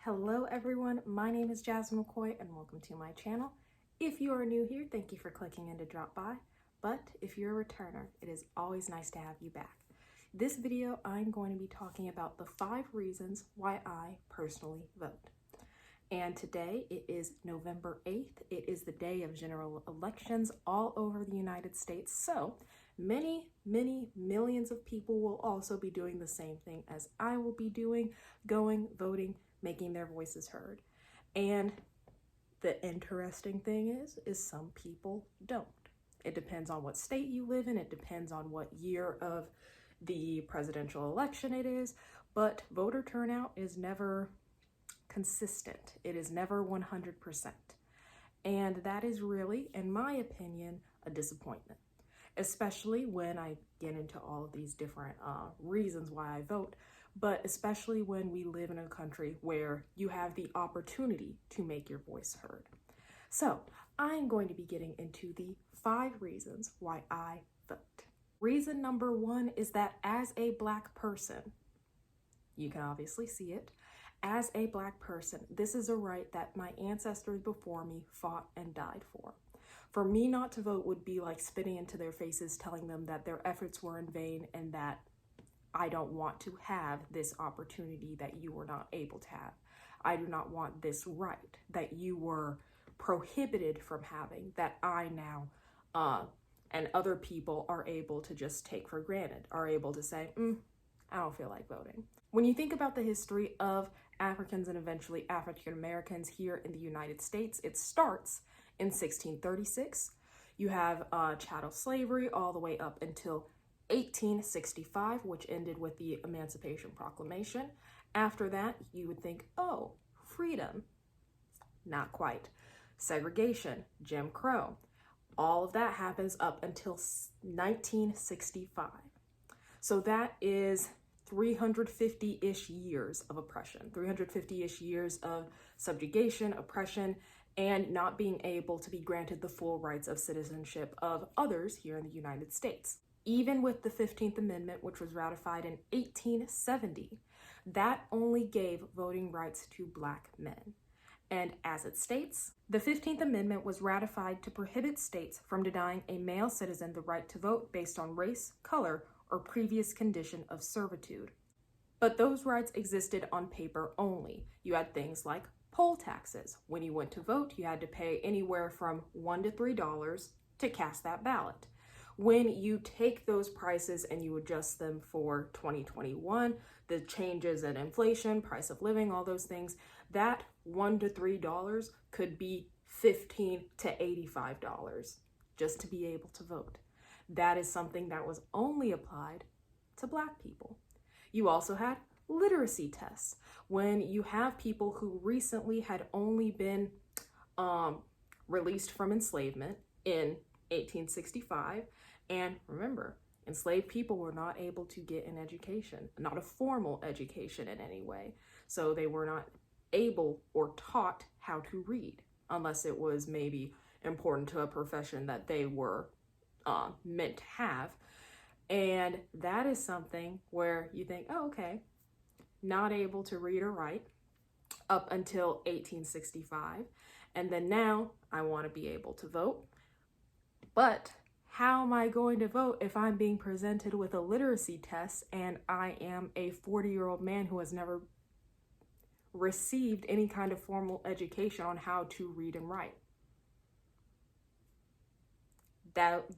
Hello everyone, my name is Jasmine McCoy and welcome to my channel. If you are new here, thank you for clicking in to drop by, but if you're a returner, it is always nice to have you back. This video, I'm going to be talking about the 5 reasons why I personally vote. And today it is November 8th. It is the day of general elections all over the United States. So many millions of people will also be doing the same thing as I will be doing, going, voting, making their voices heard. And the interesting thing is some people don't. It depends on what state you live in. It depends on what year of the presidential election it is, but voter turnout is never consistent. It is never 100%. And that is really, in my opinion, a disappointment, especially when I get into all of these different reasons why I vote, but especially when we live in a country where you have the opportunity to make your voice heard. So I'm going to be getting into the 5 reasons why I vote. Reason number 1 is that as a Black person, you can obviously see it, as a Black person, this is a right that my ancestors before me fought and died for. For me not to vote would be like spitting into their faces, telling them that their efforts were in vain and that I don't want to have this opportunity that you were not able to have. I do not want this right that you were prohibited from having, that I now and other people are able to just take for granted, are able to say, I don't feel like voting. When you think about the history of Africans and eventually African Americans here in the United States, it starts in 1636. You have chattel slavery all the way up until 1865, which ended with the Emancipation Proclamation. After that, you would think, oh, freedom. Not quite. Segregation, Jim Crow. All of that happens up until 1965. So that is 350-ish years of oppression, 350-ish years of subjugation, oppression, and not being able to be granted the full rights of citizenship of others here in the United States. Even with the 15th Amendment, which was ratified in 1870, that only gave voting rights to Black men. And as it states, the 15th Amendment was ratified to prohibit states from denying a male citizen the right to vote based on race, color, or previous condition of servitude. But those rights existed on paper only. You had things like poll taxes. When you went to vote, you had to pay anywhere from $1 to $3 to cast that ballot. When you take those prices and you adjust them for 2021, the changes in inflation, price of living, all those things, that $1 to $3 could be $15 to $85 just to be able to vote. That is something that was only applied to Black people. You also had literacy tests. When you have people who recently had only been released from enslavement in 1865, and remember, enslaved people were not able to get an education, not a formal education in any way. So they were not able or taught how to read, unless it was maybe important to a profession that they were meant to have. And that is something where you think, oh, okay, not able to read or write up until 1865. And then now I want to be able to vote. But how am I going to vote if I'm being presented with a literacy test and I am a 40-year-old man who has never received any kind of formal education on how to read and write?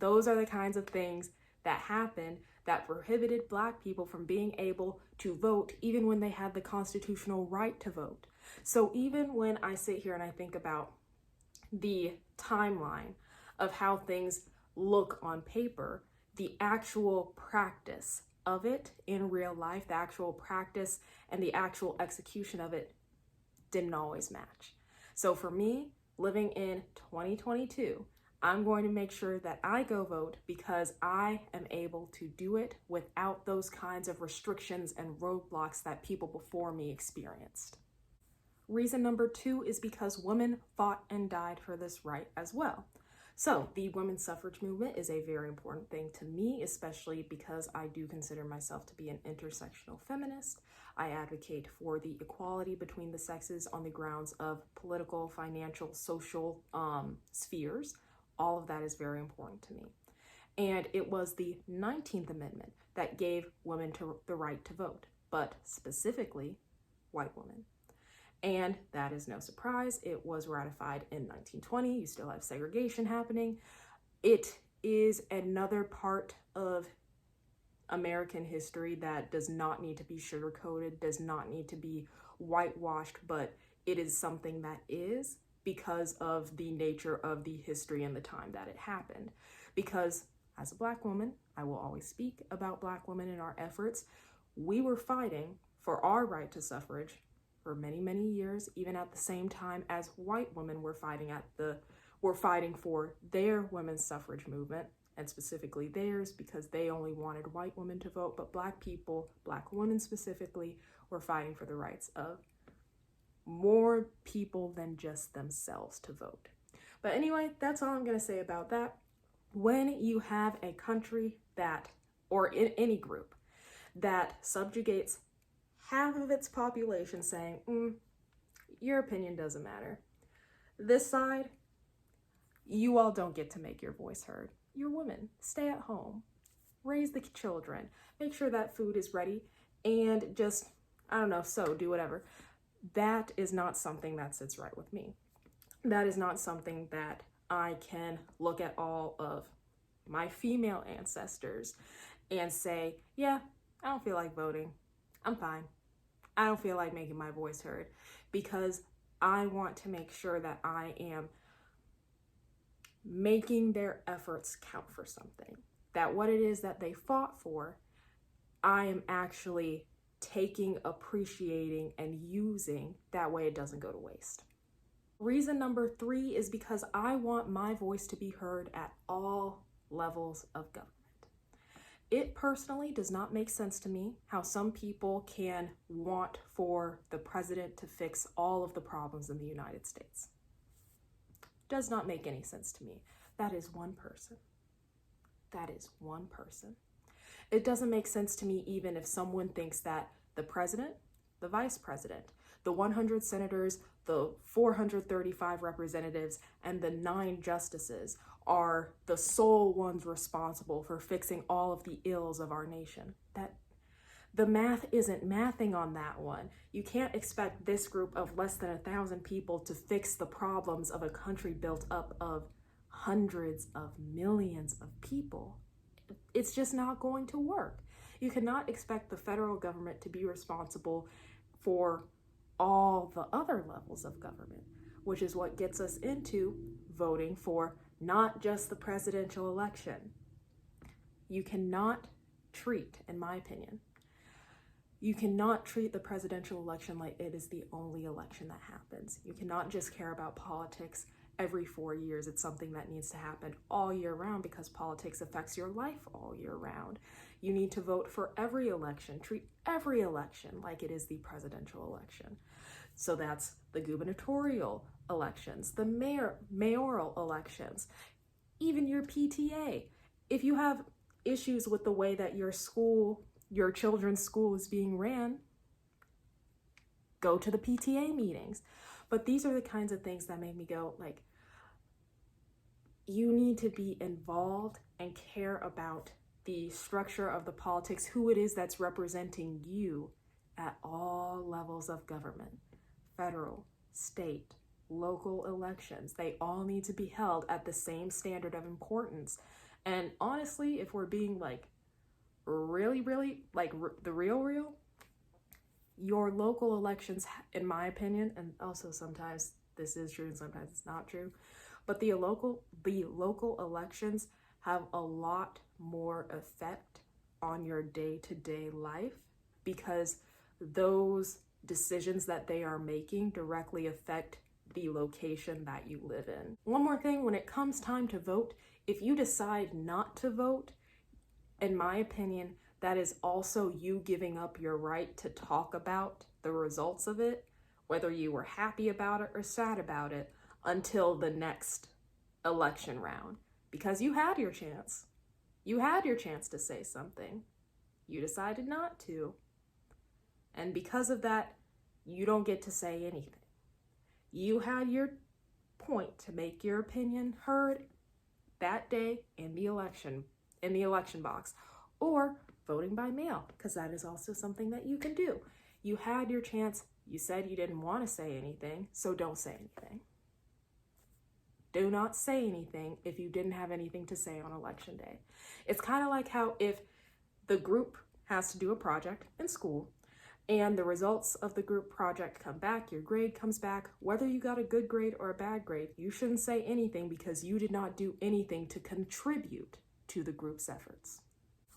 Those are the kinds of things that happened that prohibited Black people from being able to vote even when they had the constitutional right to vote. So even when I sit here and I think about the timeline of how things look on paper, the actual practice of it in real life, the actual practice and the actual execution of it didn't always match. So for me, living in 2022, I'm going to make sure that I go vote because I am able to do it without those kinds of restrictions and roadblocks that people before me experienced. Reason number 2 is because women fought and died for this right as well. So the women's suffrage movement is a very important thing to me, especially because I do consider myself to be an intersectional feminist. I advocate for the equality between the sexes on the grounds of political, financial, social spheres. All of that is very important to me. And it was the 19th Amendment that gave women the right to vote, but specifically white women. And that is no surprise. It was ratified in 1920. You still have segregation happening. It is another part of American history that does not need to be sugar-coated, does not need to be whitewashed, but it is something that is because of the nature of the history and the time that it happened. Because as a Black woman, I will always speak about Black women in our efforts. We were fighting for our right to suffrage for many, many years, even at the same time as white women were fighting for their women's suffrage movement, and specifically theirs because they only wanted white women to vote, but Black people, Black women specifically, were fighting for the rights of more people than just themselves to vote. But anyway, that's all I'm gonna say about that. When you have a country that, or in any group, that subjugates half of its population saying, your opinion doesn't matter. This side, you all don't get to make your voice heard. You're women. Stay at home. Raise the children. Make sure that food is ready. And just, I don't know, do whatever. That is not something that sits right with me. That is not something that I can look at all of my female ancestors and say, yeah, I don't feel like voting. I'm fine. I don't feel like making my voice heard, because I want to make sure that I am making their efforts count for something. That what it is that they fought for, I am actually taking, appreciating, and using. That way it doesn't go to waste. Reason number 3 is because I want my voice to be heard at all levels of government. It personally does not make sense to me how some people can want for the president to fix all of the problems in the United States. Does not make any sense to me. That is one person. That is one person. It doesn't make sense to me even if someone thinks that the president, the vice president, the 100 senators, the 435 representatives, and the 9 justices are the sole ones responsible for fixing all of the ills of our nation. That the math isn't mathing on that one. You can't expect this group of less than 1,000 people to fix the problems of a country built up of hundreds of millions of people. It's just not going to work. You cannot expect the federal government to be responsible for all the other levels of government, which is what gets us into voting for not just the presidential election. You cannot treat, in my opinion, you cannot treat the presidential election like it is the only election that happens. You cannot just care about politics every 4 years. It's something that needs to happen all year round because politics affects your life all year round. You need to vote for every election, treat every election like it is the presidential election. So that's the gubernatorial elections, the mayoral elections, even your PTA. If you have issues with the way that your children's school is being ran, go to the PTA meetings. But these are the kinds of things that make me go, like, you need to be involved and care about the structure of the politics, who it is that's representing you at all levels of government. Federal, state, local elections, they all need to be held at the same standard of importance. And honestly, if we're being like really, like the real, your local elections, in my opinion, and also sometimes this is true and sometimes it's not true, but the local elections have a lot more effect on your day-to-day life because those decisions that they are making directly affect the location that you live in. One more thing, when it comes time to vote, if you decide not to vote, in my opinion, that is also you giving up your right to talk about the results of it, whether you were happy about it or sad about it, until the next election round because you had your chance. You had your chance to say something. You decided not to. And because of that, you don't get to say anything. You had your point to make your opinion heard that day in the election box, or voting by mail, because that is also something that you can do. You had your chance. You said you didn't want to say anything, so don't say anything. Do not say anything if you didn't have anything to say on election day. It's kind of like how if the group has to do a project in school and the results of the group project come back, your grade comes back, whether you got a good grade or a bad grade, you shouldn't say anything because you did not do anything to contribute to the group's efforts.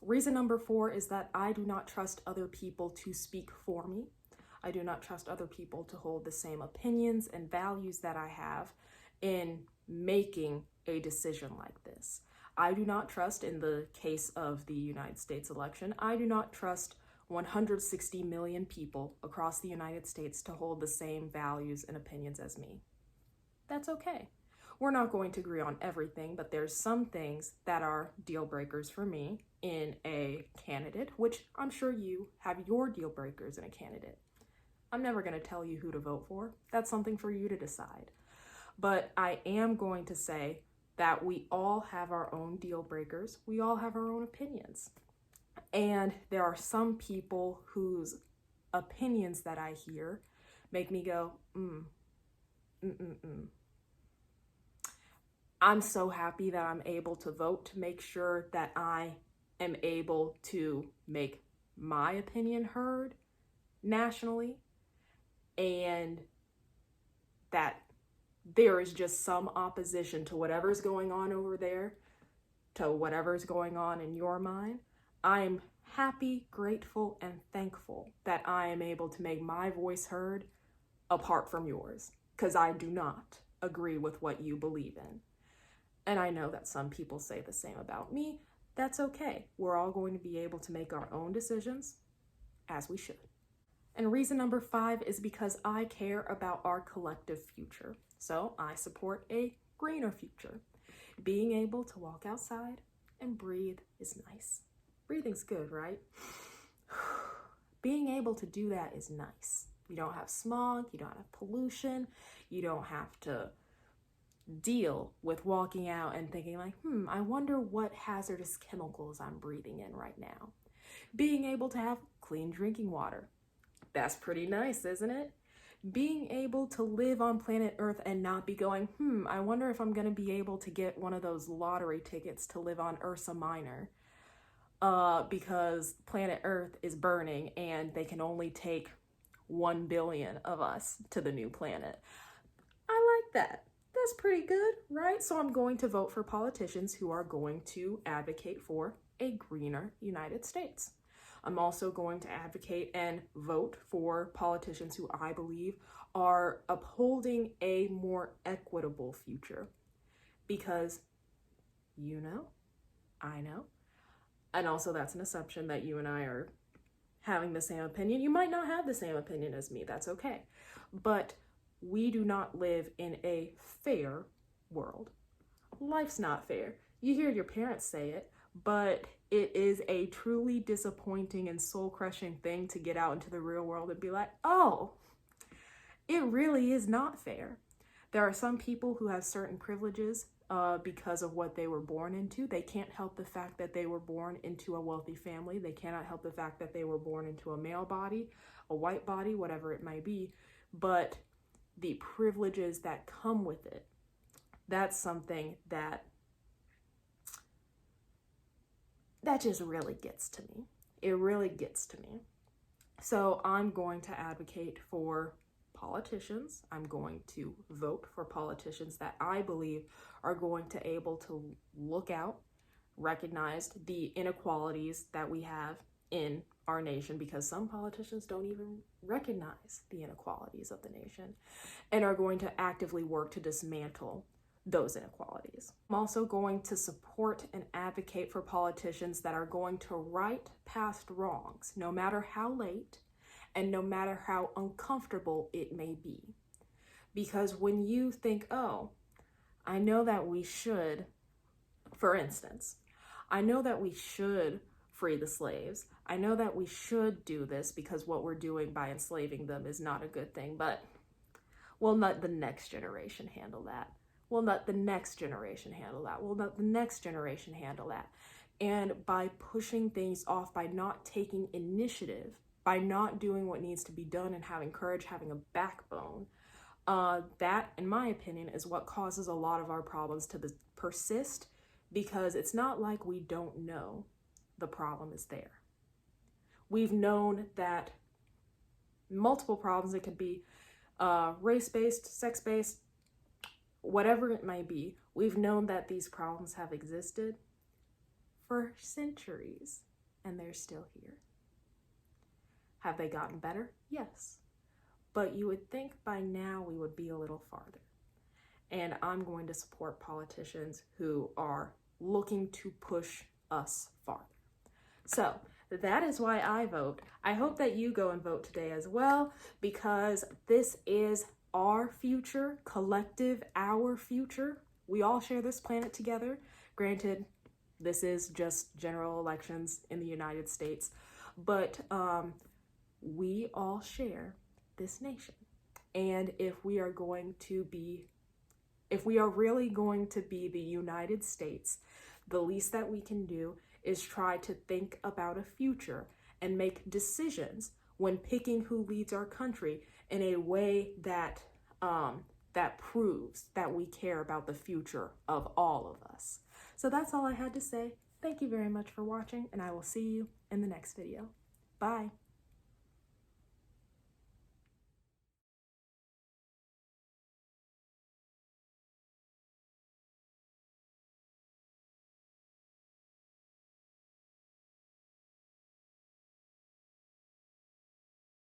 Reason number 4 is that I do not trust other people to speak for me. I do not trust other people to hold the same opinions and values that I have in making a decision like this. I do not trust, in the case of the United States election, I do not trust 160 million people across the United States to hold the same values and opinions as me. That's okay. We're not going to agree on everything, but there's some things that are deal breakers for me in a candidate, which I'm sure you have your deal breakers in a candidate. I'm never going to tell you who to vote for. That's something for you to decide. But I am going to say that we all have our own deal breakers. We all have our own opinions. And there are some people whose opinions that I hear make me go, I'm so happy that I'm able to vote to make sure that I am able to make my opinion heard nationally, and that there is just some opposition to whatever's going on over there, to whatever's going on in your mind. I'm happy, grateful, and thankful that I am able to make my voice heard apart from yours, because I do not agree with what you believe in. And I know that some people say the same about me. That's okay. We're all going to be able to make our own decisions, as we should. And reason number 5 is because I care about our collective future. So I support a greener future. Being able to walk outside and breathe is nice. Breathing's good, right? Being able to do that is nice. You don't have smog, you don't have pollution, you don't have to deal with walking out and thinking like, I wonder what hazardous chemicals I'm breathing in right now. Being able to have clean drinking water. That's pretty nice, isn't it? Being able to live on planet Earth and not be going, I wonder if I'm going to be able to get one of those lottery tickets to live on Ursa Minor because planet Earth is burning and they can only take 1 billion of us to the new planet. I like that. That's pretty good, right? So I'm going to vote for politicians who are going to advocate for a greener United States. I'm also going to advocate and vote for politicians who I believe are upholding a more equitable future. Because you know, I know, and also that's an assumption that you and I are having the same opinion. You might not have the same opinion as me, that's okay. But we do not live in a fair world. Life's not fair. You hear your parents say it, but it is a truly disappointing and soul-crushing thing to get out into the real world and be like, oh, it really is not fair. There are some people who have certain privileges because of what they were born into. They can't help the fact that they were born into a wealthy family. They cannot help the fact that they were born into a male body, a white body, whatever it may be. But the privileges that come with it, that's something that just really gets to me. It really gets to me. So I'm going to advocate for politicians. I'm going to vote for politicians that I believe are going to able to look out, recognize the inequalities that we have in our nation, because some politicians don't even recognize the inequalities of the nation and are going to actively work to dismantle those inequalities. I'm also going to support and advocate for politicians that are going to right past wrongs, no matter how late and no matter how uncomfortable it may be. Because when you think, oh, I know that we should, for instance, I know that we should free the slaves. I know that we should do this because what we're doing by enslaving them is not a good thing, but we'll let the next generation handle that. We'll let the next generation handle that. We'll let the next generation handle that. And by pushing things off, by not taking initiative, by not doing what needs to be done and having courage, having a backbone, that, in my opinion, is what causes a lot of our problems to persist, because it's not like we don't know the problem is there. We've known that multiple problems, it could be race-based, sex-based, whatever it may be, we've known that these problems have existed for centuries, and they're still here. Have they gotten better? Yes. But you would think by now we would be a little farther. And I'm going to support politicians who are looking to push us farther. So that is why I vote. I hope that you go and vote today as well, because this is our future, collective, our future. We all share this planet together. Granted, this is just general elections in the United States, but we all share this nation. And if we are really going to be the United States, the least that we can do is try to think about a future and make decisions when picking who leads our country in a way that that proves that we care about the future of all of us. So that's all I had to say. Thank you very much for watching, and I will see you in the next video. Bye.